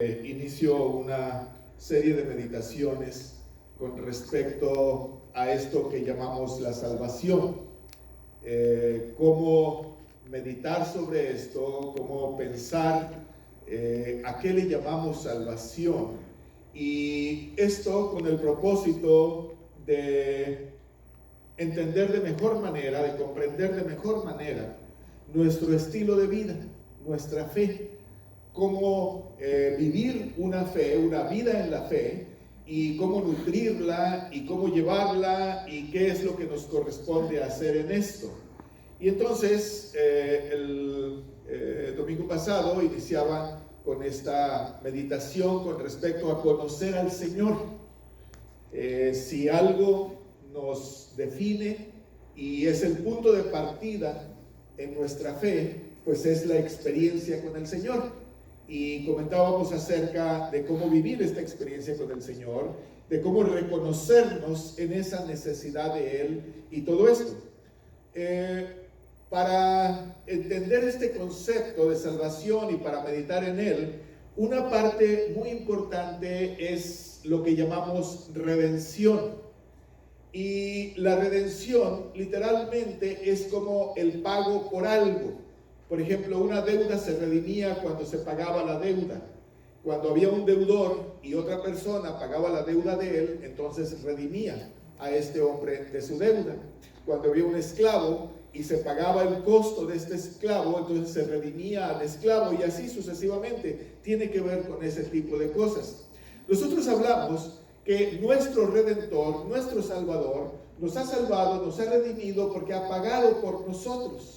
Inicio una serie de meditaciones con respecto a esto que llamamos la salvación. Cómo meditar sobre esto, cómo pensar a qué le llamamos salvación. Y esto con el propósito de entender de mejor manera, de comprender de mejor manera nuestro estilo de vida, nuestra fe. Cómo vivir una fe, una vida en la fe, y cómo nutrirla, y cómo llevarla, y qué es lo que nos corresponde hacer en esto. Y entonces, el domingo pasado iniciaba con esta meditación con respecto a conocer al Señor. Si algo nos define y es el punto de partida en nuestra fe, pues es la experiencia con el Señor. Y comentábamos acerca de cómo vivir esta experiencia con el Señor, de cómo reconocernos en esa necesidad de Él y todo esto. Para entender este concepto de salvación y para meditar en él, una parte muy importante es lo que llamamos redención. Y la redención literalmente es como el pago por algo. Por ejemplo, una deuda se redimía cuando se pagaba la deuda. Cuando había un deudor y otra persona pagaba la deuda de él, entonces redimía a este hombre de su deuda. Cuando había un esclavo y se pagaba el costo de este esclavo, entonces se redimía al esclavo, y así sucesivamente. Tiene que ver con ese tipo de cosas. Nosotros hablamos que nuestro Redentor, nuestro Salvador, nos ha salvado, nos ha redimido porque ha pagado por nosotros.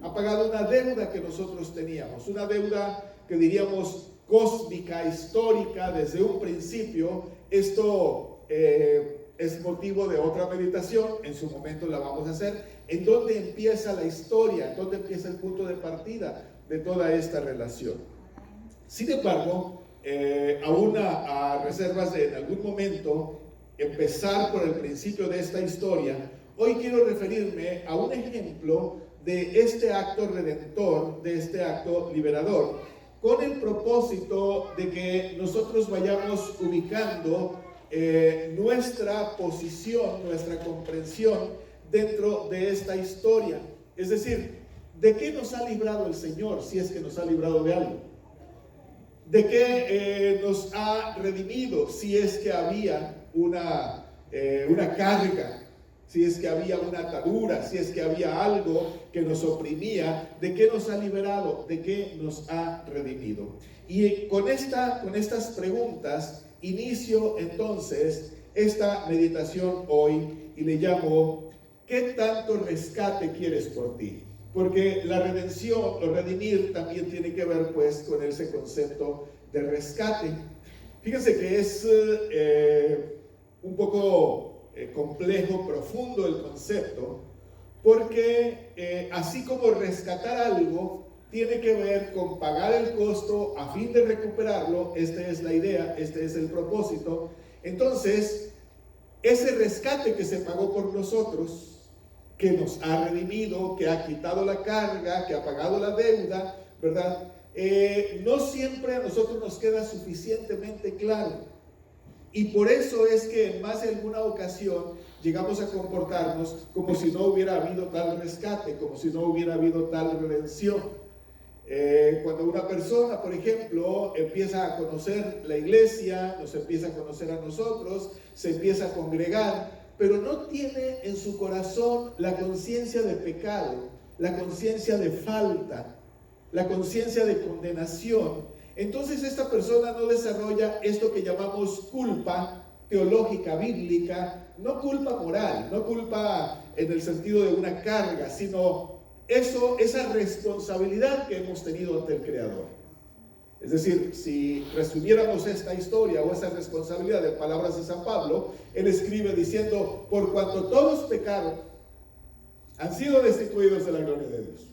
Ha pagado una deuda que nosotros teníamos, una deuda que diríamos cósmica, histórica, desde un principio. Esto es motivo de otra meditación, en su momento la vamos a hacer, en donde empieza la historia, en donde empieza el punto de partida de toda esta relación. Sin embargo, aún a reservas de en algún momento empezar por el principio de esta historia, hoy quiero referirme a un ejemplo de este acto redentor, de este acto liberador, con el propósito de que nosotros vayamos ubicando nuestra posición, nuestra comprensión dentro de esta historia. Es decir, ¿de qué nos ha librado el Señor, si es que nos ha librado de algo? ¿De qué nos ha redimido, si es que había una carga? Si es que había una atadura, si es que había algo que nos oprimía, ¿de qué nos ha liberado? ¿De qué nos ha redimido? Y con estas preguntas inicio entonces esta meditación hoy y le llamo ¿qué tanto rescate quieres por ti? Porque la redención o redimir también tiene que ver pues con ese concepto de rescate. Fíjense que es un poco complejo, profundo el concepto, porque así como rescatar algo tiene que ver con pagar el costo a fin de recuperarlo, esta es la idea, este es el propósito. Entonces, ese rescate que se pagó por nosotros, que nos ha redimido, que ha quitado la carga, que ha pagado la deuda, ¿verdad? No siempre a nosotros nos queda suficientemente claro. Y por eso es que en más de alguna ocasión llegamos a comportarnos como si no hubiera habido tal rescate, como si no hubiera habido tal redención. Cuando una persona, por ejemplo, empieza a conocer la iglesia, nos empieza a conocer a nosotros, se empieza a congregar, pero no tiene en su corazón la conciencia de pecado, la conciencia de falta, la conciencia de condenación, entonces esta persona no desarrolla esto que llamamos culpa teológica, bíblica, no culpa moral, no culpa en el sentido de una carga, sino esa responsabilidad que hemos tenido ante el Creador. Es decir, si resumiéramos esta historia o esa responsabilidad de palabras de San Pablo, él escribe diciendo, por cuanto todos pecaron, han sido destituidos de la gloria de Dios.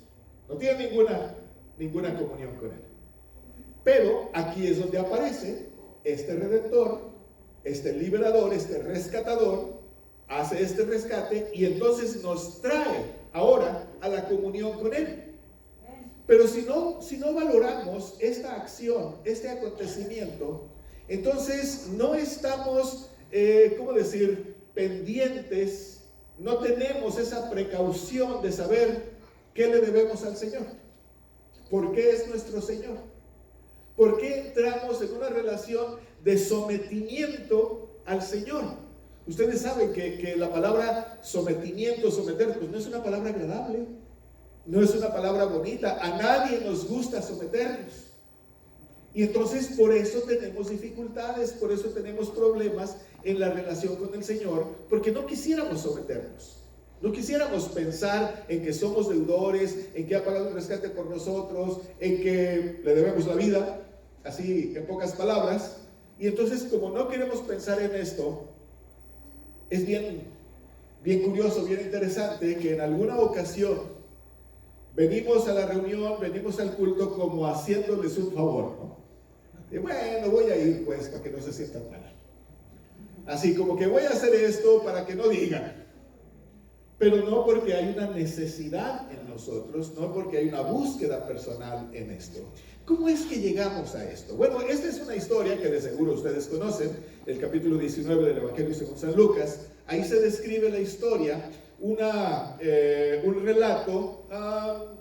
No tienen ninguna comunión con Él. Pero aquí es donde aparece este Redentor, este liberador, este rescatador, hace este rescate y entonces nos trae ahora a la comunión con Él. Pero si no valoramos esta acción, este acontecimiento, entonces no estamos, ¿cómo decir?, pendientes, no tenemos esa precaución de saber qué le debemos al Señor. ¿Por qué es nuestro Señor? ¿Por qué entramos en una relación de sometimiento al Señor? Ustedes saben que la palabra sometimiento, someter, pues no es una palabra agradable, no es una palabra bonita. A nadie nos gusta someternos. Y entonces por eso tenemos dificultades, por eso tenemos problemas en la relación con el Señor, porque no quisiéramos someternos. No quisiéramos pensar en que somos deudores, en que ha pagado un rescate por nosotros, en que le debemos la vida, así en pocas palabras. Y entonces, como no queremos pensar en esto, es bien curioso, bien interesante que en alguna ocasión venimos a la reunión, venimos al culto como haciéndoles un favor, ¿no? Y bueno, voy a ir pues para que no se sientan mal. Así como que voy a hacer esto para que no digan. Pero no porque hay una necesidad en nosotros, no porque hay una búsqueda personal en esto. ¿Cómo es que llegamos a esto? Bueno, esta es una historia que de seguro ustedes conocen, el capítulo 19 del Evangelio según San Lucas. Ahí se describe la historia, un relato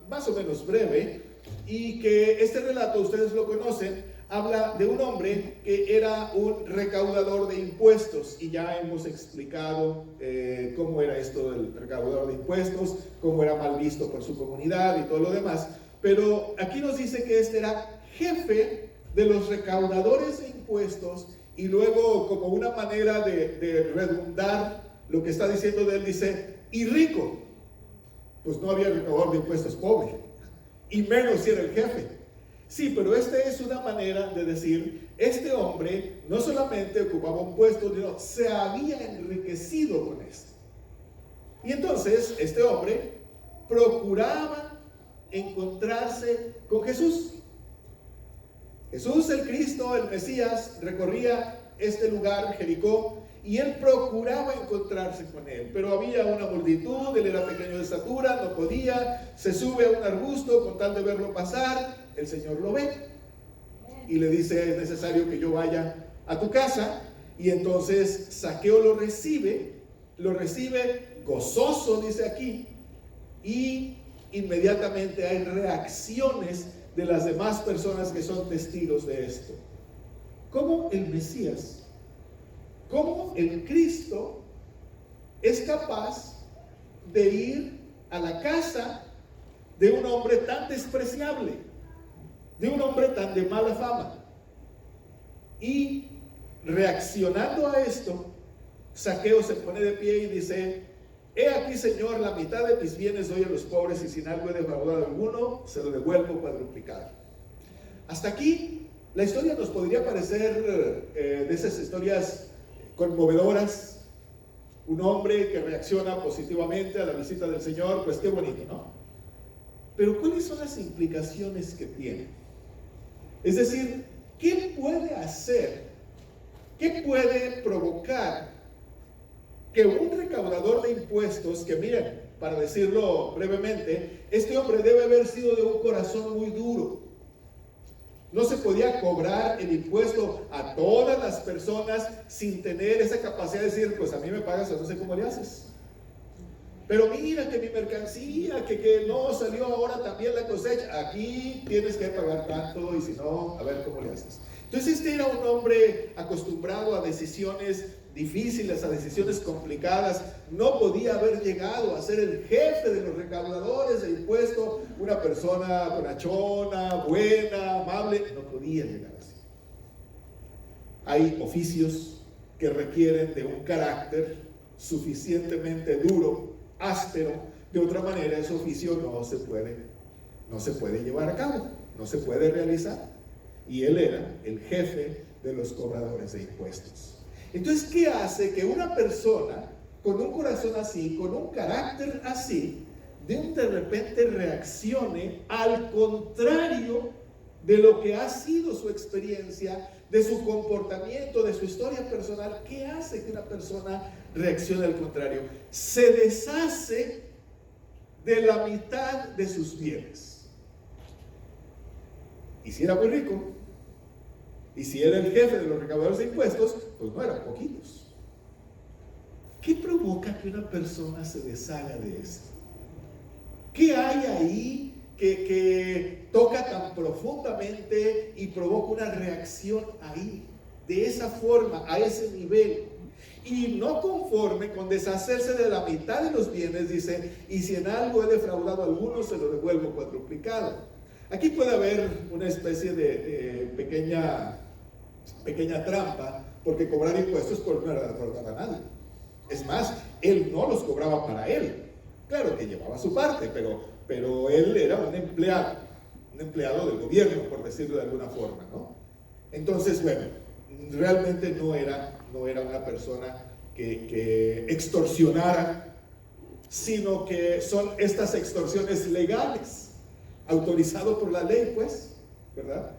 más o menos breve, y que este relato, ustedes lo conocen, habla de un hombre que era un recaudador de impuestos, y ya hemos explicado cómo era esto del recaudador de impuestos, cómo era mal visto por su comunidad y todo lo demás. Pero aquí nos dice que este era jefe de los recaudadores de impuestos, y luego, como una manera de redundar lo que está diciendo de él, dice, y rico. Pues no había recaudador de impuestos pobre, y menos si era el jefe. Sí, pero esta es una manera de decir, este hombre no solamente ocupaba un puesto, sino se había enriquecido con esto. Y entonces este hombre procuraba encontrarse con Jesús. Jesús, el Cristo, el Mesías, recorría este lugar, Jericó, y él procuraba encontrarse con él. Pero había una multitud, él era pequeño de estatura, no podía, se sube a un arbusto con tal de verlo pasar. El Señor lo ve y le dice, es necesario que yo vaya a tu casa. Y entonces Zaqueo lo recibe gozoso, dice aquí, y inmediatamente hay reacciones de las demás personas que son testigos de esto. ¿Cómo el Mesías, cómo el Cristo es capaz de ir a la casa de un hombre tan despreciable, de un hombre tan de mala fama? Y reaccionando a esto, Zaqueo se pone de pie y dice, he aquí, Señor, la mitad de mis bienes doy a los pobres, y sin algo he defraudado a alguno, se lo devuelvo cuadruplicado. Hasta aquí la historia nos podría parecer de esas historias conmovedoras. Un hombre que reacciona positivamente a la visita del Señor, pues qué bonito, ¿no? Pero ¿cuáles son las implicaciones que tiene? Es decir, ¿qué puede hacer? ¿Qué puede provocar que un recaudador de impuestos, que miren, para decirlo brevemente, este hombre debe haber sido de un corazón muy duro? No se podía cobrar el impuesto a todas las personas sin tener esa capacidad de decir, pues a mí me pagas, no sé cómo le haces. Pero mira que mi mercancía, que no salió ahora también la cosecha, aquí tienes que pagar tanto, y si no, a ver cómo le haces. Entonces este era un hombre acostumbrado a decisiones difíciles, a decisiones complicadas. No podía haber llegado a ser el jefe de los recaudadores de impuestos, una persona bonachona, buena, amable. No podía llegar así. Hay oficios que requieren de un carácter suficientemente duro, áspero. De otra manera ese oficio no se puede llevar a cabo, no se puede realizar. Y él era el jefe de los cobradores de impuestos. Entonces, ¿qué hace que una persona con un corazón así, con un carácter así, de repente reaccione al contrario de lo que ha sido su experiencia, de su comportamiento, de su historia personal? ¿Qué hace que una persona reaccione al contrario? Se deshace de la mitad de sus bienes. Y si era muy rico, y si era el jefe de los recaudadores de impuestos, pues no eran poquitos. ¿Qué provoca que una persona se deshaga de esto? ¿Qué hay ahí que toca tan profundamente y provoca una reacción ahí, de esa forma, a ese nivel? Y no conforme con deshacerse de la mitad de los bienes, dice, y si en algo he defraudado a alguno, se lo devuelvo cuadruplicado. Aquí puede haber una especie de pequeña trampa, porque cobrar impuestos pues no era defraudar a nadie. Es más, él no los cobraba para él. Claro que llevaba su parte, pero él era un empleado del gobierno, por decirlo de alguna forma, ¿no? Entonces, bueno, realmente no era una persona que extorsionara, sino que son estas extorsiones legales, autorizado por la ley, pues, ¿verdad?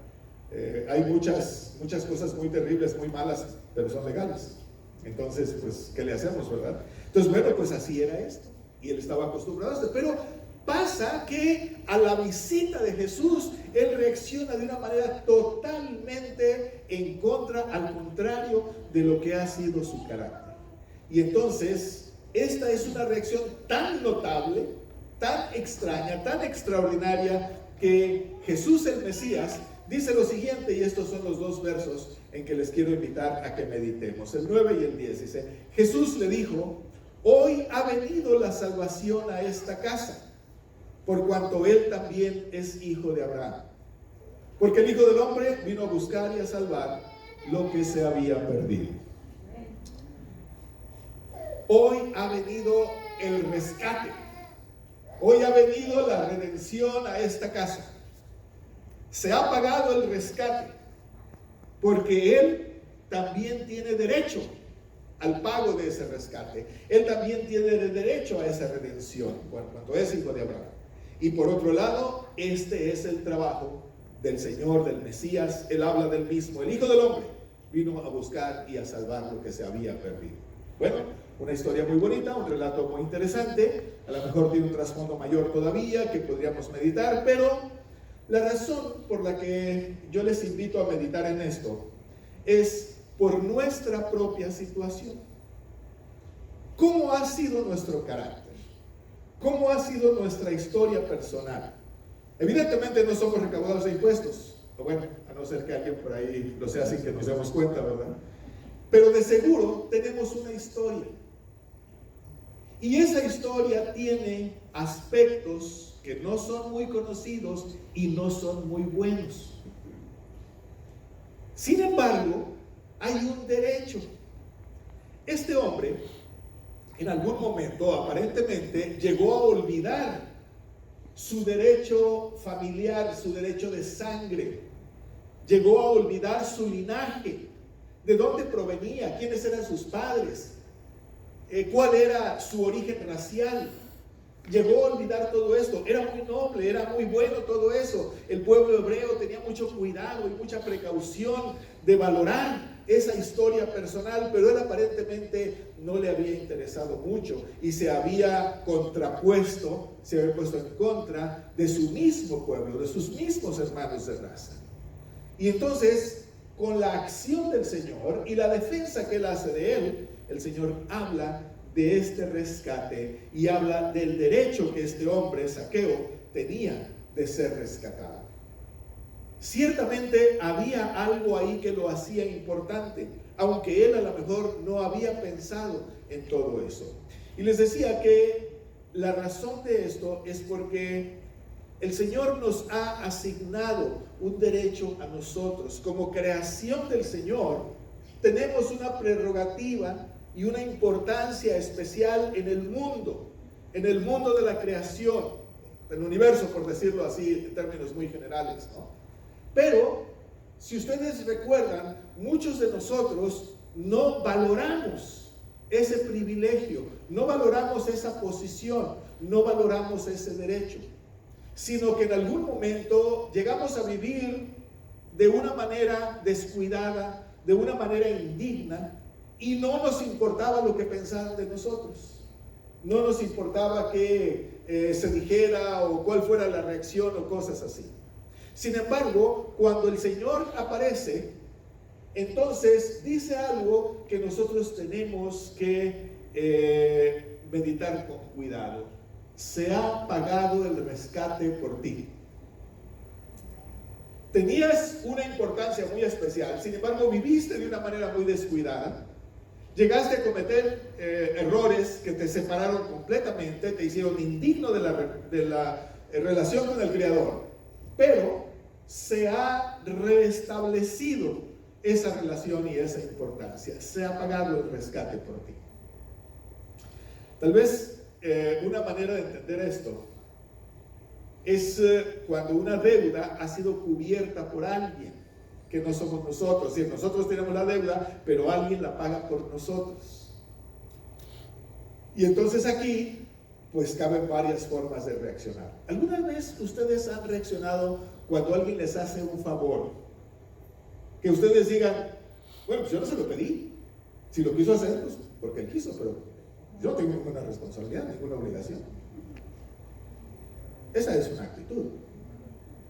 Hay muchas cosas muy terribles, muy malas, pero son legales. Entonces, pues, ¿qué le hacemos, verdad? Entonces, bueno, pues así era esto. Y él estaba acostumbrado a esto. Pero pasa que a la visita de Jesús, él reacciona de una manera totalmente en contra, al contrario de lo que ha sido su carácter. Y entonces, esta es una reacción tan notable, tan extraña, tan extraordinaria, que Jesús el Mesías dice lo siguiente, y estos son los dos versos en que les quiero invitar a que meditemos, el 9 y el 10. Dice: Jesús le dijo: hoy ha venido la salvación a esta casa, por cuanto él también es hijo de Abraham. Porque el Hijo del Hombre vino a buscar y a salvar lo que se había perdido. Hoy ha venido el rescate. Hoy ha venido la redención a esta casa. Se ha pagado el rescate, porque él también tiene derecho al pago de ese rescate. Él también tiene derecho a esa redención, cuando es hijo de Abraham. Y por otro lado, este es el trabajo del Señor, del Mesías. Él habla del mismo. El Hijo del Hombre vino a buscar y a salvar lo que se había perdido. Bueno, una historia muy bonita, un relato muy interesante. A lo mejor tiene un trasfondo mayor todavía que podríamos meditar, pero la razón por la que yo les invito a meditar en esto es por nuestra propia situación. ¿Cómo ha sido nuestro carácter? ¿Cómo ha sido nuestra historia personal? Evidentemente no somos recaudadores de impuestos, o bueno, a no ser que alguien por ahí lo sea sin que nos demos cuenta, ¿verdad? Pero de seguro tenemos una historia. Y esa historia tiene aspectos que no son muy conocidos y no son muy buenos. Sin embargo, hay un derecho. Este hombre, en algún momento, aparentemente, llegó a olvidar su derecho familiar, su derecho de sangre. Llegó a olvidar su linaje, de dónde provenía, quiénes eran sus padres, cuál era su origen racial. Llegó a olvidar todo esto. Era muy noble, era muy bueno todo eso. El pueblo hebreo tenía mucho cuidado y mucha precaución de valorar esa historia personal, pero él aparentemente no le había interesado mucho y se había contrapuesto, se había puesto en contra de su mismo pueblo, de sus mismos hermanos de raza. Y entonces, con la acción del Señor y la defensa que él hace de él, el Señor habla de este rescate y habla del derecho que este hombre, Zaqueo, tenía de ser rescatado. Ciertamente había algo ahí que lo hacía importante, aunque él a lo mejor no había pensado en todo eso. Y les decía que la razón de esto es porque el Señor nos ha asignado un derecho a nosotros. Como creación del Señor, tenemos una prerrogativa y una importancia especial en el mundo de la creación, el universo, por decirlo así, en términos muy generales, ¿no? Pero, si ustedes recuerdan, muchos de nosotros no valoramos ese privilegio, no valoramos esa posición, no valoramos ese derecho, sino que en algún momento llegamos a vivir de una manera descuidada, de una manera indigna, y no nos importaba lo que pensaban de nosotros. No nos importaba que se dijera o cuál fuera la reacción o cosas así. Sin embargo, cuando el Señor aparece, entonces dice algo que nosotros tenemos que meditar con cuidado. Se ha pagado el rescate por ti. Tenías una importancia muy especial, sin embargo viviste de una manera muy descuidada. Llegaste a cometer errores que te separaron completamente, te hicieron indigno de la relación con el Creador. Pero se ha restablecido esa relación y esa importancia. Se ha pagado el rescate por ti. Tal vez una manera de entender esto es cuando una deuda ha sido cubierta por alguien, que no somos nosotros. Sí, nosotros tenemos la deuda, pero alguien la paga por nosotros. Y entonces aquí, pues caben varias formas de reaccionar. ¿Alguna vez ustedes han reaccionado cuando alguien les hace un favor? Que ustedes digan, bueno, pues yo no se lo pedí. Si lo quiso hacer, pues porque él quiso, pero yo no tengo ninguna responsabilidad, ninguna obligación. Esa es una actitud.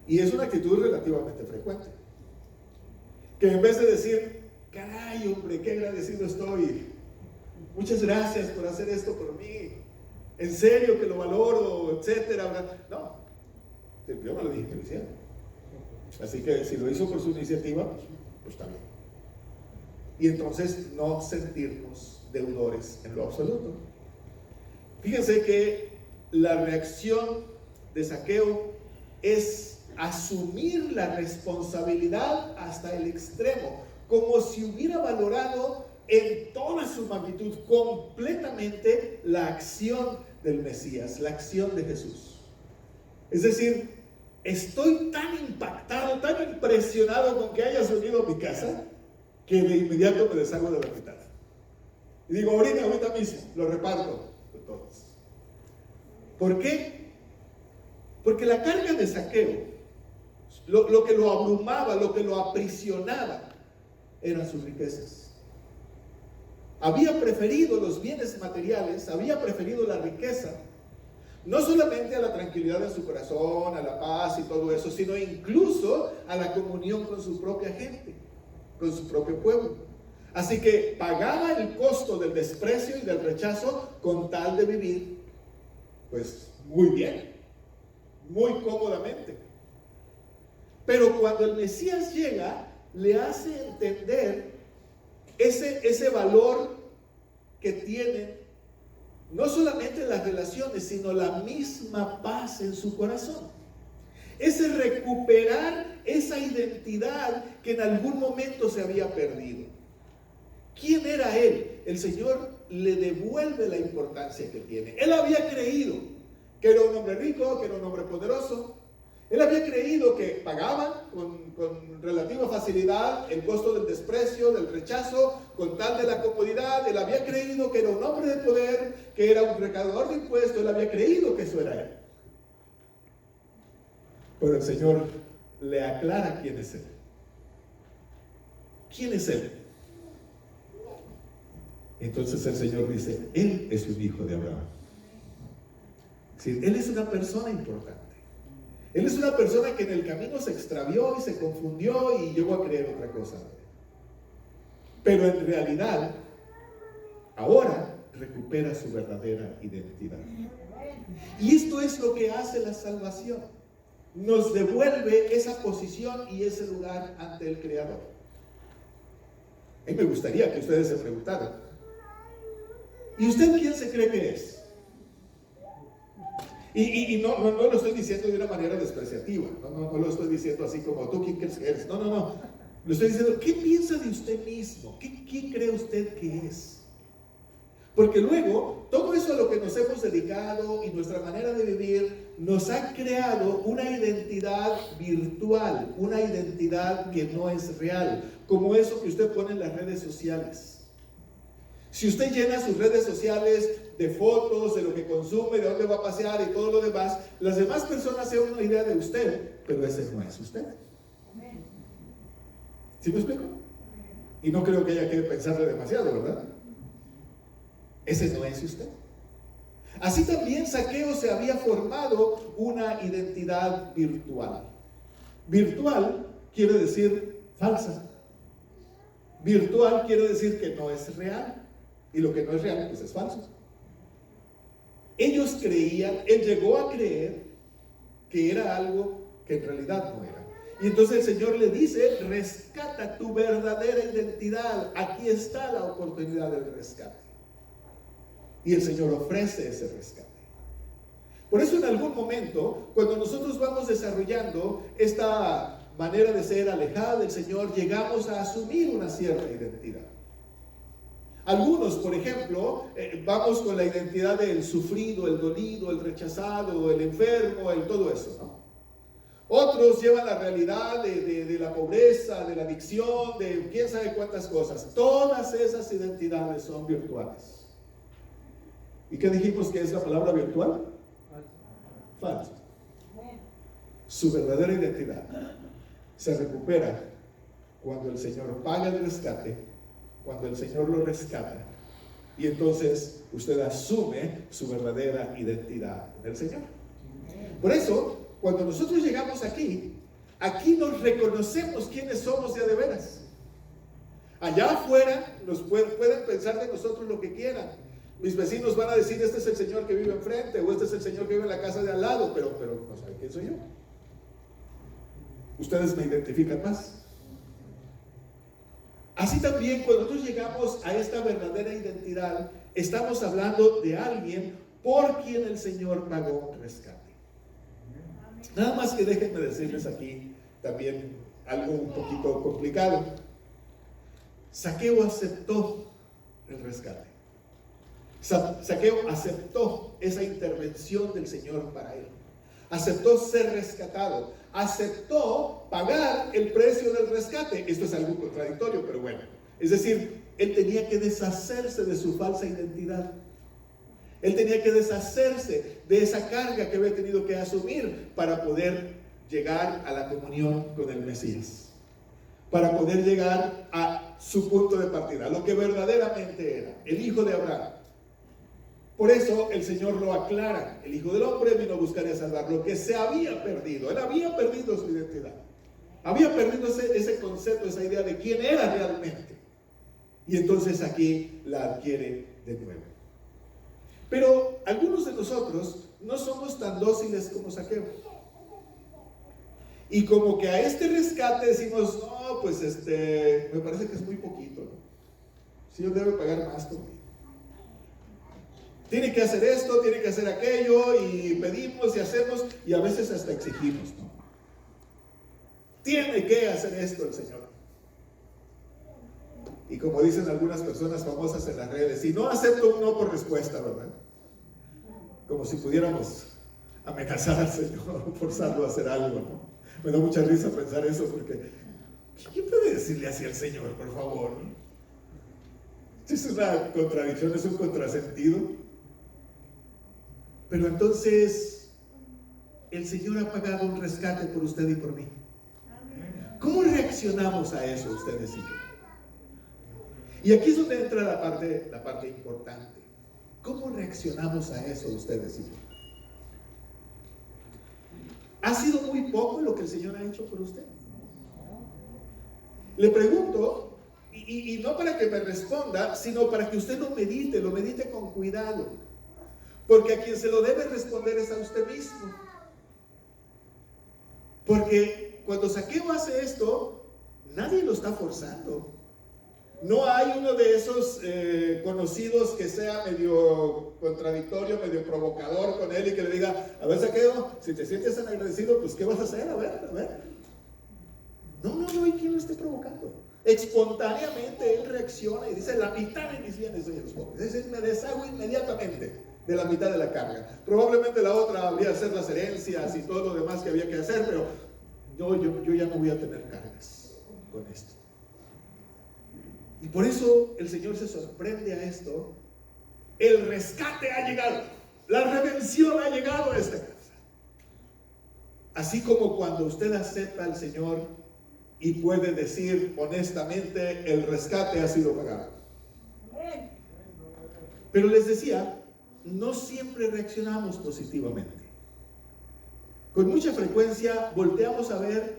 Y es una actitud relativamente frecuente. Que en vez de decir, caray, hombre, qué agradecido estoy. Muchas gracias por hacer esto por mí. En serio que lo valoro, etcétera. No, yo no le dije que lo hiciera. Así que si lo hizo por su iniciativa, pues está bien. Y entonces no sentirnos deudores en lo absoluto. Fíjense que la reacción de Zaqueo es asumir la responsabilidad hasta el extremo, como si hubiera valorado en toda su magnitud completamente la acción del Mesías, la acción de Jesús. Es decir, estoy tan impactado, tan impresionado con que hayas venido a mi casa, que de inmediato me deshago de la mitad. Y digo, ahorita mismo, lo reparto con todos. ¿Por qué? Porque la carga de Zaqueo, lo que lo abrumaba, lo que lo aprisionaba, eran sus riquezas. Había preferido los bienes materiales, había preferido la riqueza, no solamente a la tranquilidad de su corazón, a la paz y todo eso, sino incluso a la comunión con su propia gente, con su propio pueblo. Así que pagaba el costo del desprecio y del rechazo con tal de vivir, pues, muy bien, muy cómodamente. Pero cuando el Mesías llega, le hace entender ese valor que tiene no solamente las relaciones, sino la misma paz en su corazón. Ese recuperar esa identidad que en algún momento se había perdido. ¿Quién era él? El Señor le devuelve la importancia que tiene. Él había creído que era un hombre rico, que era un hombre poderoso. Él había creído que pagaba con relativa facilidad el costo del desprecio, del rechazo, con tal de la comodidad. Él había creído que era un hombre de poder, que era un recaudador de impuestos. Él había creído que eso era él. Pero el Señor le aclara quién es él. ¿Quién es él? Entonces el Señor dice, él es un hijo de Abraham. Es decir, él es una persona importante. Él es una persona que en el camino se extravió y se confundió y llegó a creer otra cosa. Pero en realidad, ahora recupera su verdadera identidad. Y esto es lo que hace la salvación. Nos devuelve esa posición y ese lugar ante el Creador. A mí me gustaría que ustedes se preguntaran, ¿y usted quién se cree que es? Y no lo estoy diciendo de una manera despreciativa, no lo estoy diciendo así como tú, ¿quién crees que eres? No. Lo estoy diciendo, ¿qué piensa de usted mismo? ¿Qué cree usted que es? Porque luego, todo eso a lo que nos hemos dedicado y nuestra manera de vivir nos ha creado una identidad virtual, una identidad que no es real, como eso que usted pone en las redes sociales. Si usted llena sus redes sociales de fotos, de lo que consume, de dónde va a pasear y todo lo demás, las demás personas se dan una idea de usted, pero ese no es usted. ¿Sí me explico? Y no creo que haya que pensarle demasiado, ¿verdad? Ese no es usted. Así también Zaqueo se había formado una identidad virtual. Virtual quiere decir falsa. Virtual quiere decir que no es real. Y lo que no es real, pues es falso. Ellos creían, él llegó a creer que era algo que en realidad no era. Y entonces el Señor le dice, rescata tu verdadera identidad. Aquí está la oportunidad del rescate. Y el Señor ofrece ese rescate. Por eso en algún momento, cuando nosotros vamos desarrollando esta manera de ser alejada del Señor, llegamos a asumir una cierta identidad. Algunos, por ejemplo, vamos con la identidad del sufrido, el dolido, el rechazado, el enfermo, el todo eso, ¿no? Otros llevan la realidad de la pobreza, de la adicción, de quién sabe cuántas cosas. Todas esas identidades son virtuales. ¿Y qué dijimos que es la palabra virtual? Falso. Su verdadera identidad se recupera cuando el Señor paga el rescate, cuando el Señor lo rescata, y entonces usted asume su verdadera identidad en el Señor. Por eso, cuando nosotros llegamos aquí nos reconocemos quiénes somos de veras. Allá afuera nos pueden pensar de nosotros lo que quieran. Mis vecinos van a decir, este es el señor que vive enfrente, o este es el señor que vive en la casa de al lado, pero no saben quién soy yo. Ustedes me identifican más. Así también, cuando nosotros llegamos a esta verdadera identidad, estamos hablando de alguien por quien el Señor pagó un rescate. Nada más que déjenme decirles aquí también algo un poquito complicado. Zaqueo aceptó el rescate. Zaqueo aceptó esa intervención del Señor para él. Aceptó ser rescatado. Aceptó pagar el precio del rescate. Esto es algo contradictorio, pero bueno. Es decir, él tenía que deshacerse de su falsa identidad. Él tenía que deshacerse de esa carga que había tenido que asumir para poder llegar a la comunión con el Mesías. Para poder llegar a su punto de partida, lo que verdaderamente era, el hijo de Abraham. Por eso el Señor lo aclara. El Hijo del Hombre vino a buscar y a salvar lo que se había perdido. Él había perdido su identidad. Había perdido ese concepto, esa idea de quién era realmente. Y entonces aquí la adquiere de nuevo. Pero algunos de nosotros no somos tan dóciles como Zaqueo. Y como que a este rescate decimos, no, pues me parece que es muy poquito, ¿no? Si yo debo pagar más conmigo. Tiene que hacer esto, tiene que hacer aquello, y pedimos y hacemos, y a veces hasta exigimos, ¿no? Tiene que hacer esto el Señor. Y como dicen algunas personas famosas en las redes, si no acepto un no por respuesta, ¿verdad? Como si pudiéramos amenazar al Señor, forzarlo a hacer algo, ¿no? Me da mucha risa pensar eso, porque ¿quién puede decirle así al Señor, por favor? Es una contradicción, es un contrasentido. Pero entonces el Señor ha pagado un rescate por usted y por mí. ¿Cómo reaccionamos a eso ustedes y yo? Y aquí es donde entra la parte importante. ¿Cómo reaccionamos a eso ustedes y yo? ¿Ha sido muy poco lo que el Señor ha hecho por usted? Le pregunto, y no para que me responda, sino para que usted lo medite con cuidado. Porque a quien se lo debe responder es a usted mismo. Porque cuando Zaqueo hace esto, nadie lo está forzando. No hay uno de esos conocidos que sea medio contradictorio, medio provocador con él y que le diga, a ver Zaqueo, si te sientes tan agradecido, pues ¿qué vas a hacer? A ver. No hay quien lo esté provocando. Espontáneamente él reacciona y dice, la mitad de mis bienes doy a los pobres. Es decir, me deshago inmediatamente de la mitad de la carga. Probablemente la otra habría que hacer las herencias y todo lo demás que había que hacer, pero yo ya no voy a tener cargas con esto. Y por eso el Señor se sorprende a esto. El rescate ha llegado. La redención ha llegado a esta casa. Así como cuando usted acepta al Señor y puede decir honestamente, el rescate ha sido pagado. Pero les decía, no siempre reaccionamos positivamente. Con mucha frecuencia volteamos a ver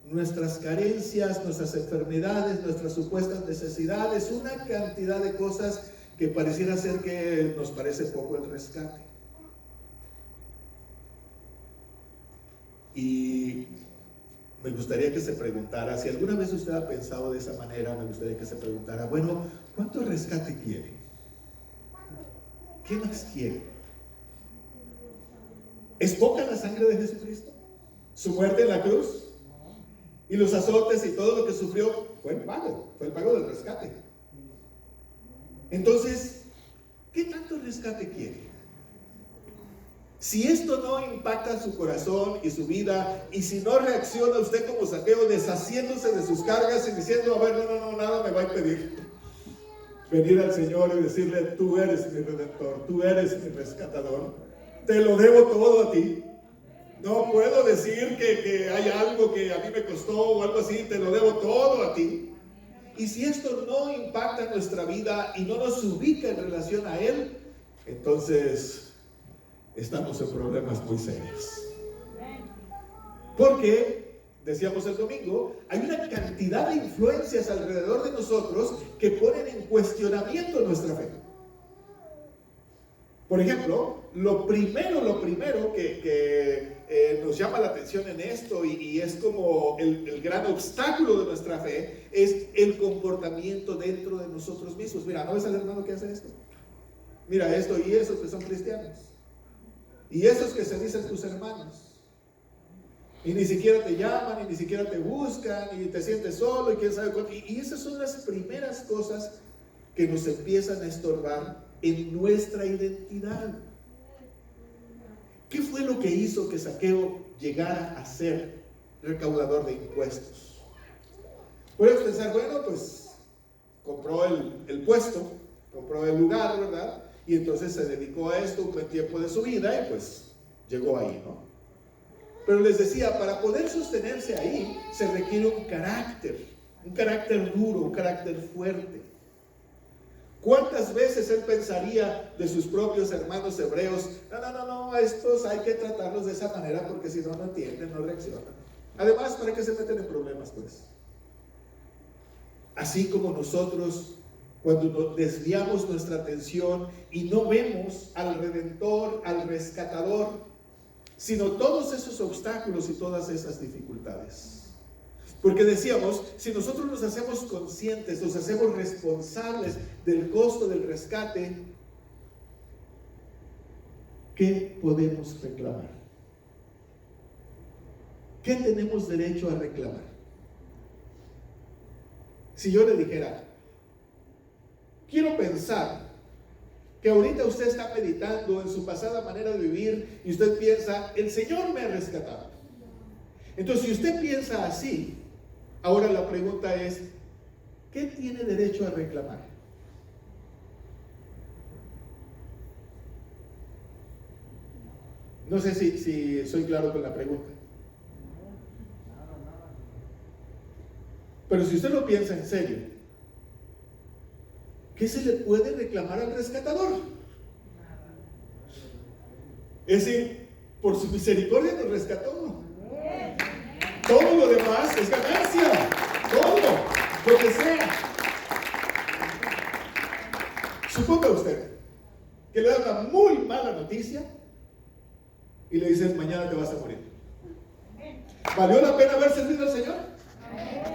nuestras carencias, nuestras enfermedades, nuestras supuestas necesidades, una cantidad de cosas que pareciera ser que nos parece poco el rescate. Y me gustaría que se preguntara, si alguna vez usted ha pensado de esa manera, me gustaría que se preguntara, bueno, ¿cuánto rescate quiere? ¿Qué más quiere? ¿Es poca la sangre de Jesucristo? ¿Su muerte en la cruz? Y los azotes y todo lo que sufrió fue el pago del rescate. Entonces, ¿qué tanto rescate quiere? Si esto no impacta su corazón y su vida, y si no reacciona usted como Zaqueo, deshaciéndose de sus cargas y diciendo, a ver, no, nada me va a impedir venir al Señor y decirle, tú eres mi redentor, tú eres mi rescatador, te lo debo todo a ti. No puedo decir que hay algo que a mí me costó o algo así, te lo debo todo a ti. Y si esto no impacta nuestra vida y no nos ubica en relación a Él, entonces estamos en problemas muy serios. Porque, decíamos el domingo, hay una cantidad de influencias alrededor de nosotros que ponen en cuestionamiento nuestra fe. Por ejemplo, lo primero que nos llama la atención en esto y es como el gran obstáculo de nuestra fe es el comportamiento dentro de nosotros mismos. Mira, ¿no ves al hermano que hace esto? Mira esto y esos que son cristianos. Y esos que se dicen tus hermanos. Y ni siquiera te llaman, y ni siquiera te buscan, y te sientes solo, y quién sabe cuánto. Y esas son las primeras cosas que nos empiezan a estorbar en nuestra identidad. ¿Qué fue lo que hizo que Zaqueo llegara a ser recaudador de impuestos? Puedes pensar, bueno, pues compró el puesto, compró el lugar, ¿verdad? Y entonces se dedicó a esto un buen tiempo de su vida y pues llegó ahí, ¿no? Pero les decía, para poder sostenerse ahí se requiere un carácter duro, un carácter fuerte. ¿Cuántas veces él pensaría de sus propios hermanos hebreos? No, estos hay que tratarlos de esa manera porque si no, no entienden, no reaccionan. Además, ¿para qué se meten en problemas, pues? Así como nosotros, cuando desviamos nuestra atención y no vemos al Redentor, al Rescatador, sino todos esos obstáculos y todas esas dificultades. Porque decíamos, si nosotros nos hacemos conscientes, nos hacemos responsables del costo del rescate, ¿qué podemos reclamar? ¿Qué tenemos derecho a reclamar? Si yo le dijera, quiero pensar que ahorita usted está meditando en su pasada manera de vivir y usted piensa, el Señor me ha rescatado. Entonces, si usted piensa así, ahora la pregunta es, ¿qué tiene derecho a reclamar? No sé si soy claro con la pregunta. Pero si usted lo piensa en serio, ¿qué se le puede reclamar al rescatador? Es decir, por su misericordia nos rescató. Todo lo demás es ganancia. Todo, lo que sea. Suponga usted que le da una muy mala noticia y le dicen, mañana te vas a morir. ¿Valió la pena haber servido al Señor?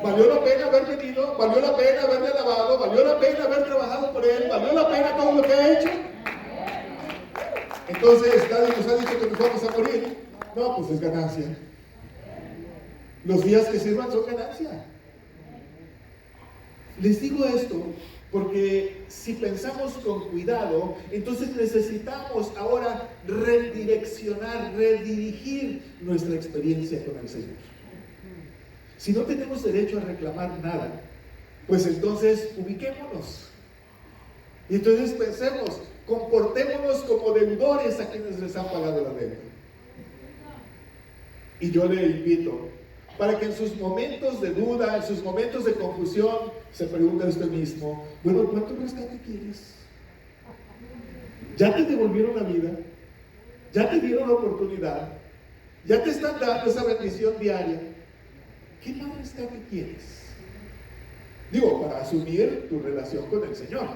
¿Valió la pena haber venido? ¿Valió la pena haberle alabado? ¿Valió la pena haber trabajado por Él? ¿Valió la pena todo lo que ha hecho? Entonces, nadie nos ha dicho que nos vamos a morir. No, pues es ganancia. Los días que sirvan son ganancia. Les digo esto porque si pensamos con cuidado, entonces necesitamos ahora redireccionar, redirigir nuestra experiencia con el Señor. Si no tenemos derecho a reclamar nada, pues entonces ubiquémonos. Y entonces pensemos, comportémonos como deudores a quienes les han pagado la deuda. Y yo le invito para que en sus momentos de duda, en sus momentos de confusión, se pregunte a usted mismo, bueno, ¿cuánto rescate quieres? ¿Ya te devolvieron la vida? ¿Ya te dieron la oportunidad? ¿Ya te están dando esa bendición diaria? ¿qué más rescate quieres? Digo, para asumir tu relación con el Señor.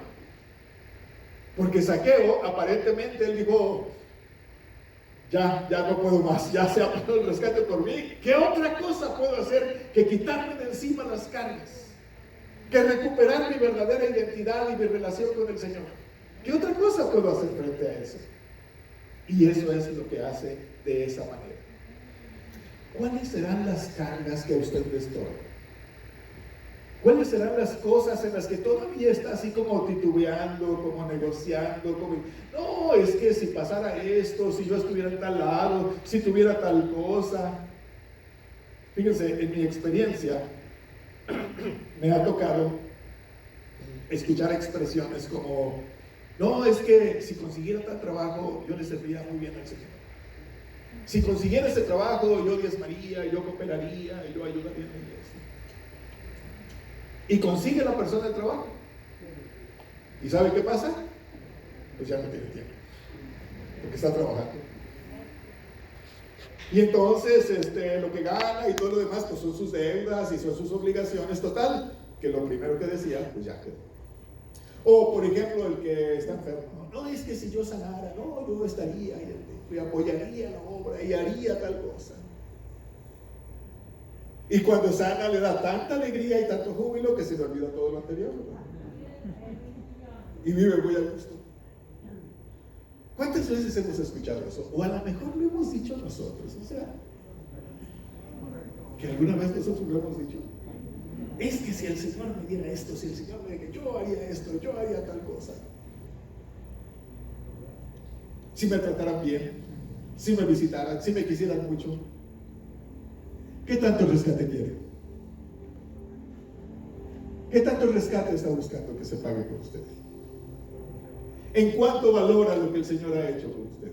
Porque Zaqueo, aparentemente, él dijo, ya no puedo más, ya se ha pagado el rescate por mí. ¿Qué otra cosa puedo hacer que quitarme de encima las cargas? Que recuperar mi verdadera identidad y mi relación con el Señor. ¿Qué otra cosa puedo hacer frente a eso? Y eso es lo que hace de esa manera. ¿Cuáles serán las cargas que a usted le estorban? ¿Cuáles serán las cosas en las que todavía está así como titubeando, como negociando? No, es que si pasara esto, si yo estuviera en tal lado, si tuviera tal cosa. Fíjense, en mi experiencia me ha tocado escuchar expresiones como, no, es que si consiguiera tal trabajo, yo le serviría muy bien al Señor. Si consiguiera ese trabajo, yo diezmaría, yo cooperaría, yo ayudaría en la iglesia. Y consigue la persona el trabajo. ¿Y sabe qué pasa? Pues ya no tiene tiempo, porque está trabajando. Y entonces lo que gana y todo lo demás pues son sus deudas y son sus obligaciones. Total, que lo primero que decía, pues ya quedó. O por ejemplo el que está enfermo, no, es que si yo sanara, no, yo estaría y apoyaría la obra y haría tal cosa. Y cuando sana le da tanta alegría y tanto júbilo que se le olvida todo lo anterior, ¿verdad? Y vive muy a gusto. ¿Cuántas veces hemos escuchado eso? O a lo mejor lo hemos dicho nosotros, o sea, que alguna vez nosotros lo hemos dicho. Es que si el Señor me diera esto, si el Señor me diera, yo haría esto, yo haría tal cosa. Si me trataran bien, si me visitaran, si me quisieran mucho. ¿Qué tanto rescate quiere? ¿Qué tanto rescate está buscando que se pague por usted? ¿En cuánto valora lo que el Señor ha hecho por usted?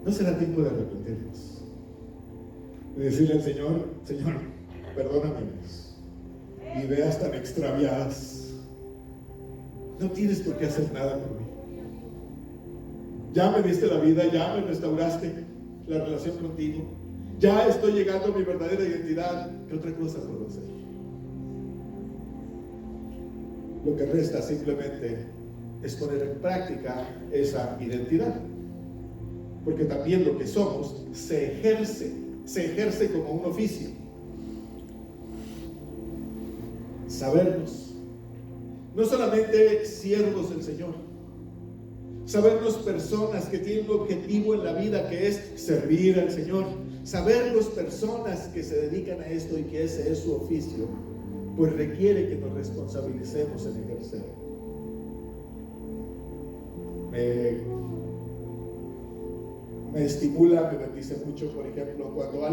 ¿No será tiempo de arrepentirnos? De decirle al Señor, Señor, perdóname mis ideas tan extraviadas. No tienes por qué hacer nada por mí. Ya me diste la vida, ya me restauraste la relación contigo. Ya estoy llegando a mi verdadera identidad. ¿Qué otra cosa puedo hacer? Lo que resta simplemente es poner en práctica esa identidad. Porque también lo que somos se ejerce como un oficio. Sabernos, no solamente siervos del Señor, sabernos personas que tienen un objetivo en la vida que es servir al Señor, sabernos personas que se dedican a esto y que ese es su oficio, pues requiere que nos responsabilicemos en ejercerlo. Me estimula, me bendice mucho, por ejemplo, cuando